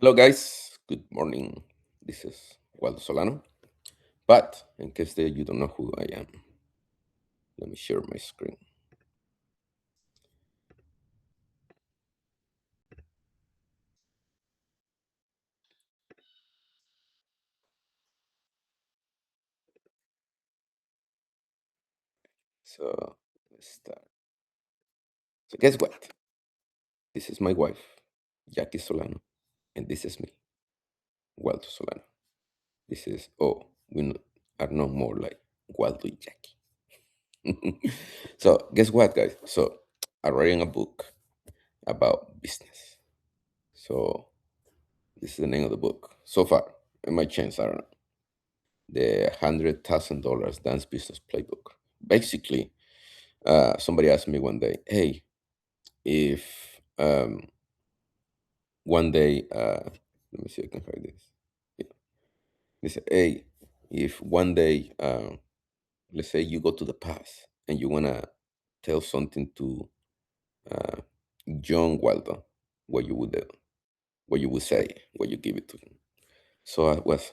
Hello, guys. Good morning. This is Waldo Solano. But in case that you don't know who I am, let me share my screen. So let's start. So guess what? This is my wife, Jackie Solano, and this is me, Waldo Solano. This is are no more like Waldo and Jackie. So guess what, guys? So I'm writing a book about business. So this is the name of the book. So far, it might change. I don't know. The $100,000 dance business playbook. Basically, somebody asked me one day, "Hey, if one day, let me see if I can find this. Yeah. They said, hey, if one day, let's say you go to the past and you wanna tell something to uh, John Waldo, what you would do, what you would say, what you give it to him." So I was,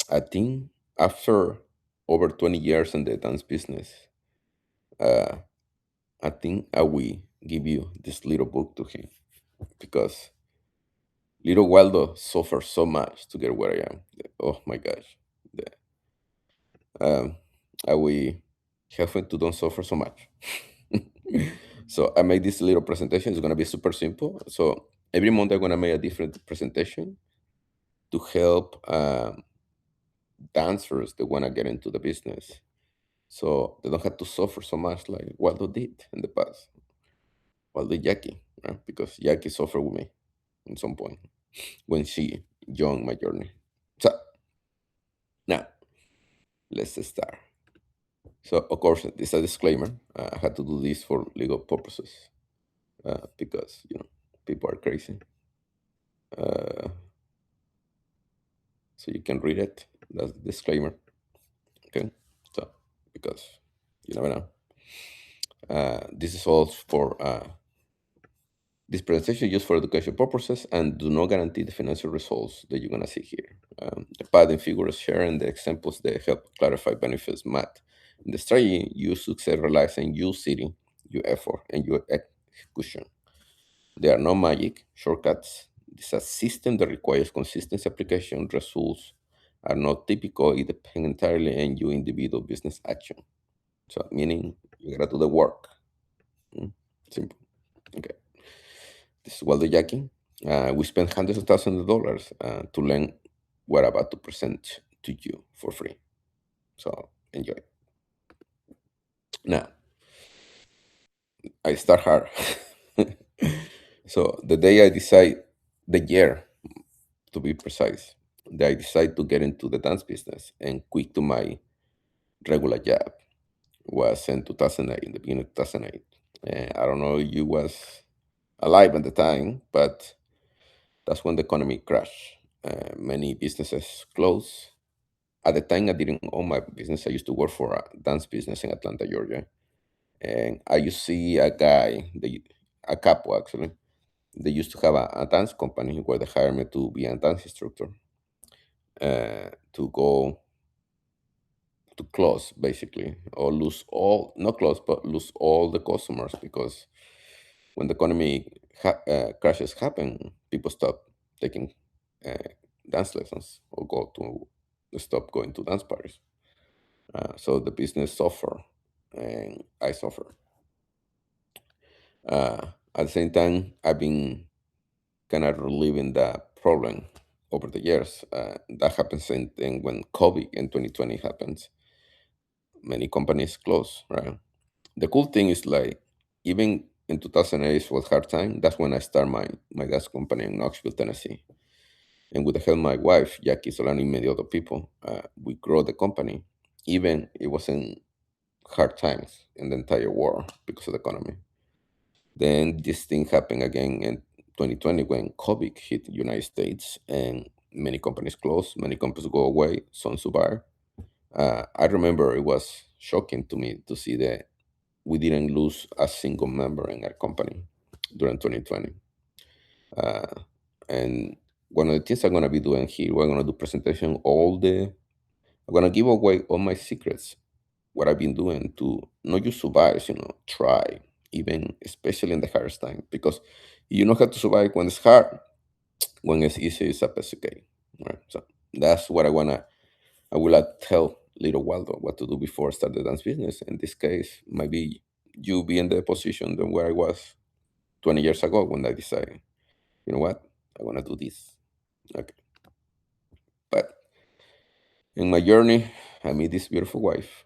I think after over 20 years in the dance business, uh, I think I will give you this little book to him because little Waldo suffered so much to get where I am. Oh my gosh. The- Um, I will help him to don't suffer so much. So I made this little presentation. It's gonna be super simple. So every month I'm gonna make a different presentation to help dancers that wanna get into the business. So they don't have to suffer so much like Waldo did in the past. Waldo Jackie, right? Because Jackie suffered with me at some point when she joined my journey. So now let's start. So of course, this is a disclaimer. I had to do this for legal purposes because people are crazy. Uh, so you can read it. That's the disclaimer. Okay. So because you never know. This is all for this presentation is used for education purposes and do not guarantee the financial results that you're gonna see here. The padding figures sharing the examples that help clarify benefits math. In the strategy, you success relies on you city, your effort, and your execution. There are no magic shortcuts. This is a system that requires consistent application. Results are not typical. It depends entirely on your individual business action. So, meaning you gotta do the work. Mm, Simple. Okay. This is Waldo Jacking. We spent hundreds of thousands of dollars to learn what I'm about to present to you for free. So, enjoy. Now, I start hard. So, the day I decide, the year to be precise, that I decided to get into the dance business and quit to my regular job was in 2008, in the beginning of 2008. And I don't know if you was alive at the time, but that's when the economy crashed. Many businesses closed. At the time, I didn't own my business. I used to work for a dance business in Atlanta, Georgia. And I used to see a guy, a couple actually, they used to have a dance company where they hired me to be a dance instructor, to go to close basically, or lose all, not close, but lose all the customers because when the economy crashes happen, people stop taking uh, dance lessons or go to stop going to dance parties. So the business suffer and I suffer. At the same time, I've been kind of relieving that problem over the years. That happens in when COVID in 2020 happens. Many companies close, right? The cool thing is like even in 2008 was hard time. That's when I start my gas company in Knoxville, Tennessee. And with the help of my wife, Jackie Solani, and many other people, we grow the company. Even it was in hard times in the entire world because of the economy. Then this thing happened again in 2020 when COVID hit the United States and many companies closed, many companies go away, some survive. I remember it was shocking to me to see that we didn't lose a single member in our company during 2020. And one of the things I'm gonna be doing here, we're gonna do presentation I'm gonna give away all my secrets, what I've been doing to not just survive, try, even especially in the hardest time. Because you know how to survive when it's hard. When it's easy, it's a piece of cake, right? So that's what I will tell little Waldo what to do before I start the dance business. In this case, maybe you be in the position than where I was 20 years ago when I decided, you know what, I want to do this. Okay. But in my journey, I meet this beautiful wife,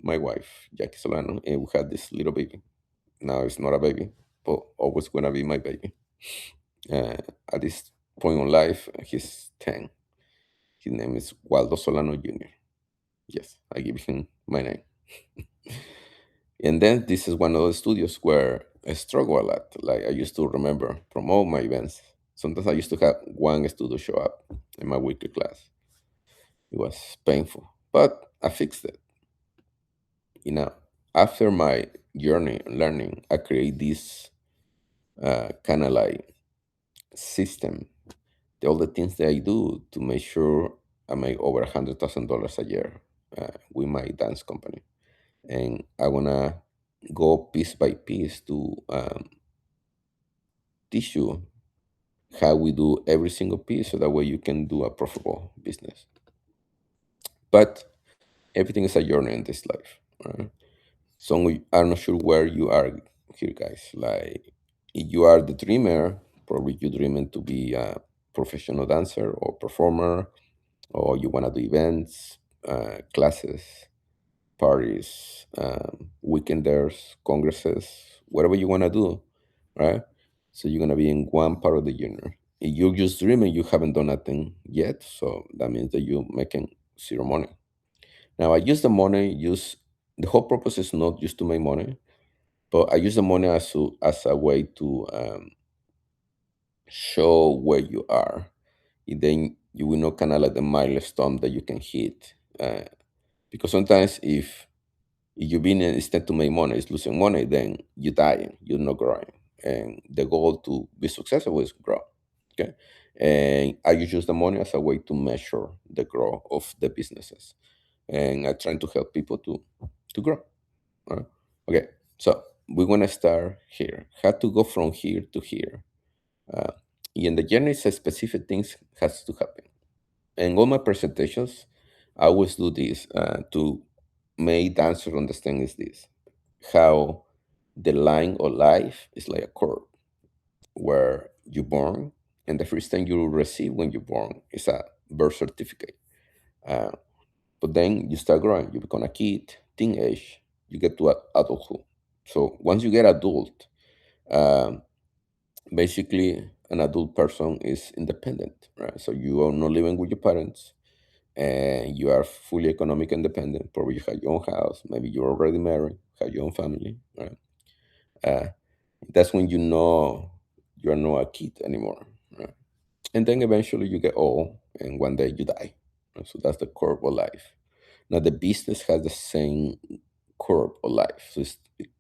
my wife, Jackie Solano, and we had this little baby. Now it's not a baby, but always gonna be my baby. Uh, at this point in life, he's 10. His name is Waldo Solano Jr. Yes, I give him my name. And then this is one of the studios where I struggle a lot. Like I used to remember from all my events. Sometimes I used to have one studio show up in my weekly class. It was painful, but I fixed it. You know, after my journey learning, I create this kind of like system. All the things that I do to make sure I make over $100,000 a year with my dance company, and I wanna go piece by piece to teach you how we do every single piece so that way you can do a profitable business. But everything is a journey in this life. Right? So I'm not sure where you are here, guys. Like, if you are the dreamer, probably you're dreaming to be a professional dancer or performer, or you want to do events, classes, parties, weekenders, congresses, whatever you want to do, right? So you're gonna be in one part of the journey. If you're just dreaming, you haven't done nothing yet, so that means that you're making zero money. Now I use the money, use the whole purpose is not just to make money, but I use the money as a way to show where you are. And then you will know kind of like the milestone that you can hit. Because sometimes if you've been instead to make money is losing money, then you die, you're not growing. And the goal to be successful is grow. Okay. And I use the money as a way to measure the growth of the businesses. And I try to help people to grow. Right? Okay. So we're gonna start here. How to go from here to here. Uh, in the journey, specific things has to happen. And all my presentations, I always do this to make dancers understand is this how the line of life is like a curve where you're born, and the first thing you receive when you're born is a birth certificate. Uh, but then you start growing, you become a kid, teenage, you get to adulthood. So once you get adult, um, basically an adult person is independent, right? So you are not living with your parents and you are fully economic independent. Probably you have your own house, maybe you're already married, have your own family, right? Uh, that's when you know you're not a kid anymore, right? And then eventually you get old, and one day you die. Right? So that's the curve of life. Now the business has the same curve of life, so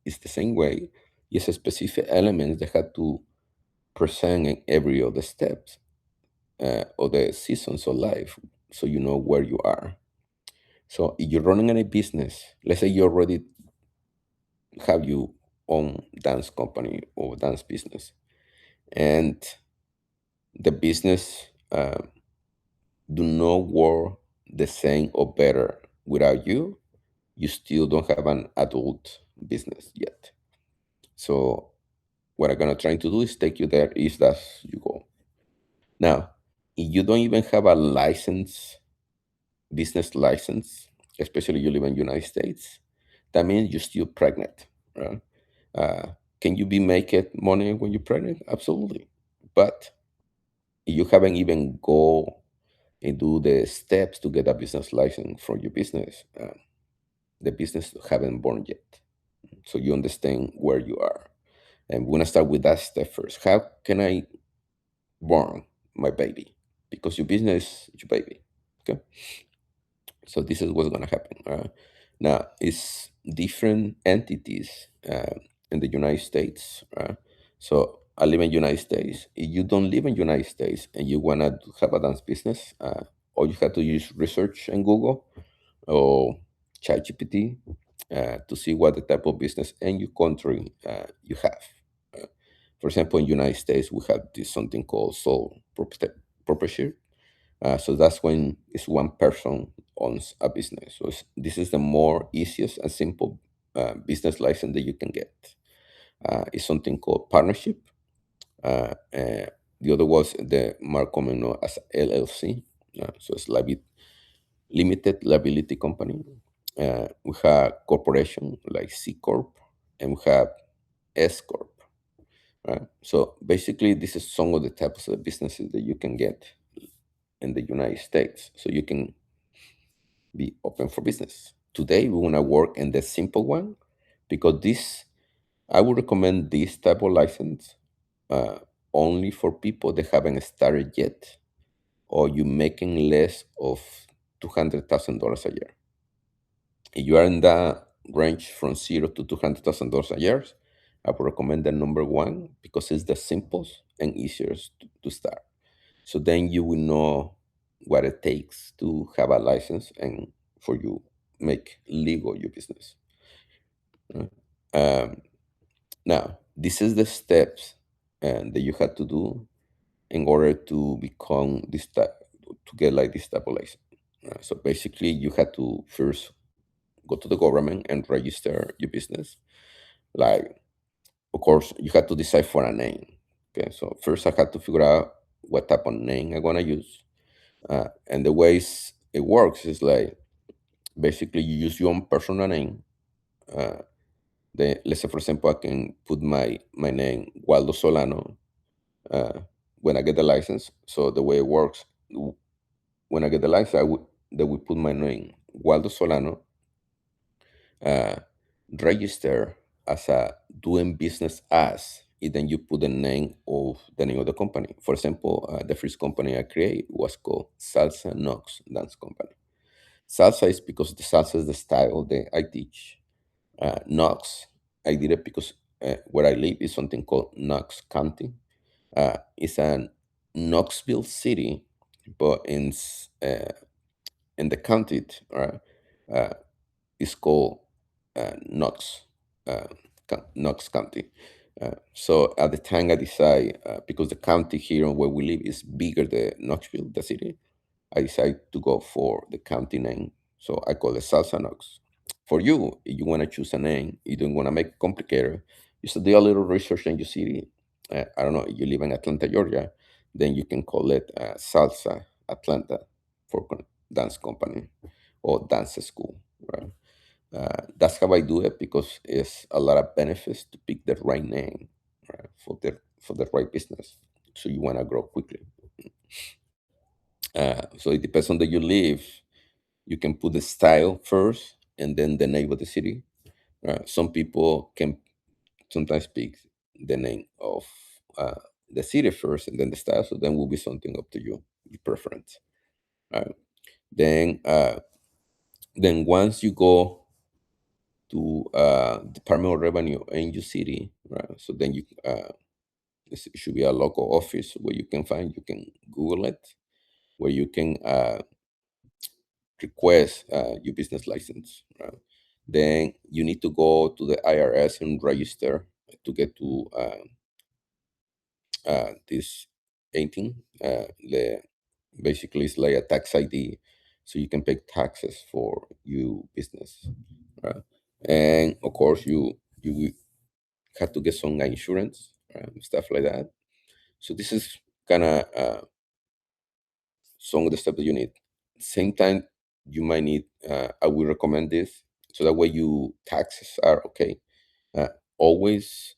it's the same way. It's a specific elements that have to present in every other steps of the seasons of life, so you know where you are. So if you're running any business, let's say you already have your own dance company or dance business, and the business do not work the same or better without you, you still don't have an adult business yet. So what I'm gonna try to do is take you there if that's you go. Now, if you don't even have a license, business license, especially you live in United States, that means you're still pregnant, right? Uh, can you be making money when you're pregnant? Absolutely. But if you haven't even go and do the steps to get a business license for your business, the business haven't born yet. So you understand where you are. And we're gonna start with that step first. How can I born my baby? Because your business is your baby. Okay. So this is what's gonna happen. Now it's different entities in the United States. So I live in United States. If you don't live in United States and you wanna have a dance business, all you have to use research in Google or ChatGPT to see what the type of business in your country you have. Uh, for example, in United States, we have this something called sole proprietorship. So that's when it's one person owns a business. So this is the more easiest and simple business license that you can get. It's something called partnership. The other was the more common known as LLC. So it's limited liability company. We have corporation like C corp, and we have S corp. Right. So basically, this is some of the types of businesses that you can get in the United States. So you can be open for business. Today, we want to work in the simple one because this, I would recommend this type of license uh, only for people that haven't started yet or you making less of $200,000 a year. If you are in that range from zero to $200,000 a year, I would recommend the number one because it's the simplest and easiest to start. So then you will know what it takes to have a license and for you make legal your business. Right? Um, Now, this is the steps that you have to do in order to become this type, to get like this type of license. So basically, you have to first go to the government and register your business. Like, of course, you have to decide for a name. Okay, so first I had to figure out what type of name I'm gonna use. And the ways it works is like basically you use your own personal name. Uh, let's say, for example, I can put my name Waldo Solano uh, when I get the license. So the way it works, when I get the license, they will put my name Waldo Solano, uh, register as a doing business as, and then you put the name of the company. For example, the first company I created was called Salsa Knox Dance Company. Salsa is because the salsa is the style that I teach. Knox, I did it because where I live is something called Knox County. It's an Knoxville city, but in the county, right? Uh, it's called Knox, uh, Knox County. So at the time I decided, because the county here where we live is bigger than Knoxville, the city, I decided to go for the county name. So I call it Salsa Knox. For you, if you want to choose a name, you don't want to make it complicated, you should do a little research in your city. I don't know, if you live in Atlanta, Georgia, then you can call it Salsa Atlanta for dance company or dance school, right? That's how I do it because it's a lot of benefits to pick the right name, right, for the right business. So you want to grow quickly. So it depends on where you live. You can put the style first and then the name of the city. Some people can sometimes pick the name of the city first and then the style. So then will be something up to you, your preference. Right? Then, then once you go to Department of Revenue in your city, right? So then it should be a local office where you can find. You can Google it, where you can request your business license. Right? Then you need to go to the IRS and register to get to this 18. The basically it's like a tax ID, so you can pay taxes for your business, right? And of course you have to get some insurance, stuff like that. So this is kind of some of the stuff that you need. Same time, you might need. I will recommend this so that way your taxes are okay. Uh, Always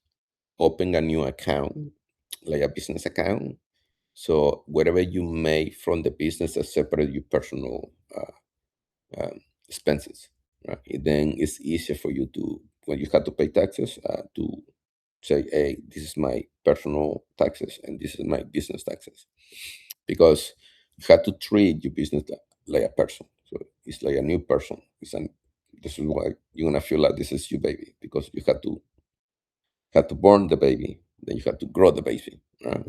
open a new account, like a business account. So whatever you make from the business is separate your personal expenses. Right? Then it's easier for you to when you have to pay taxes to say, hey, this is my personal taxes and this is my business taxes, because you have to treat your business like a person. So it's like a new person. This is why you're gonna feel like this is your baby because you have to born the baby. then you have to grow the baby, right?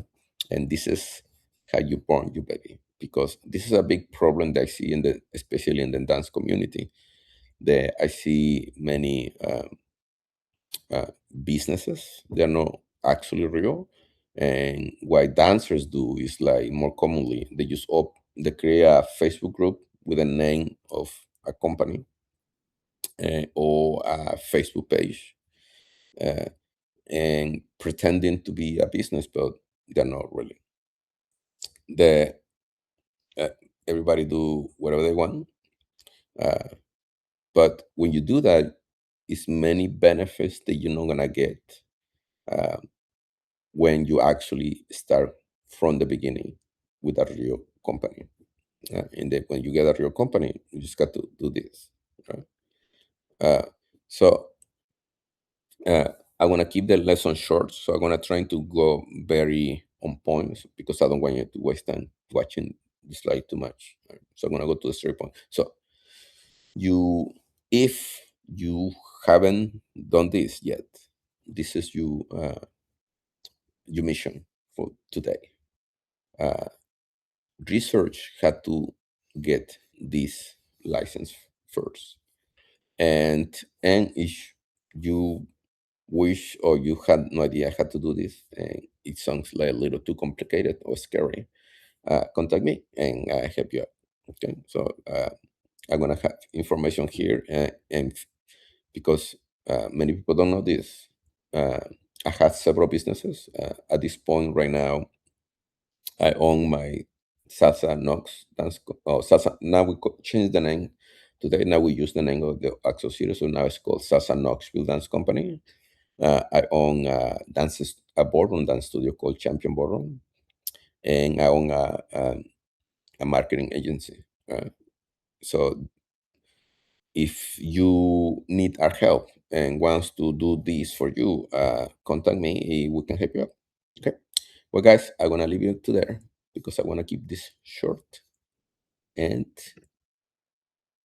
And this is how you born your baby, because this is a big problem that I see in the, especially in the dance community. That I see many businesses, they're not actually real. And what dancers do is, like, more commonly they just they create a Facebook group with a name of a company, or a Facebook page, uh, and pretending to be a business, but they're not really. The uh, Everybody do whatever they want, uh, but when you do that, it's many benefits that you're not gonna get uh, when you actually start from the beginning with a real company. And then when you get a real company, you just got to do this, right? Uh, so uh, I want to keep the lesson short. So I'm gonna try to go very on point, because I don't want you to waste time watching the slide too much. Right? So I'm gonna go to the straight point. So you, if you haven't done this yet, this is your mission for today. Uh, Research had to get this license first, and if you wish, or you had no idea how to do this, and it sounds like a little too complicated or scary, contact me and I help you out. Okay, so I'm gonna have information here, and because many people don't know this, uh, I have several businesses. At this point right now, I own my Salsa Knox dance. Salsa. Now we changed the name. Today, now we use the name of the associate, so now it's called Salsa Knoxville Dance Company. I own a ballroom dance studio called Champion Ballroom, and I own a marketing agency. So if you need our help and wants to do this for you, contact me. We can help you out. Okay. Well, guys, I'm gonna leave you to there, because I want to keep this short. And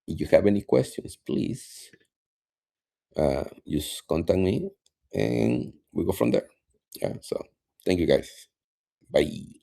if you have any questions, please just contact me, and we go from there. Yeah. So thank you, guys. Bye.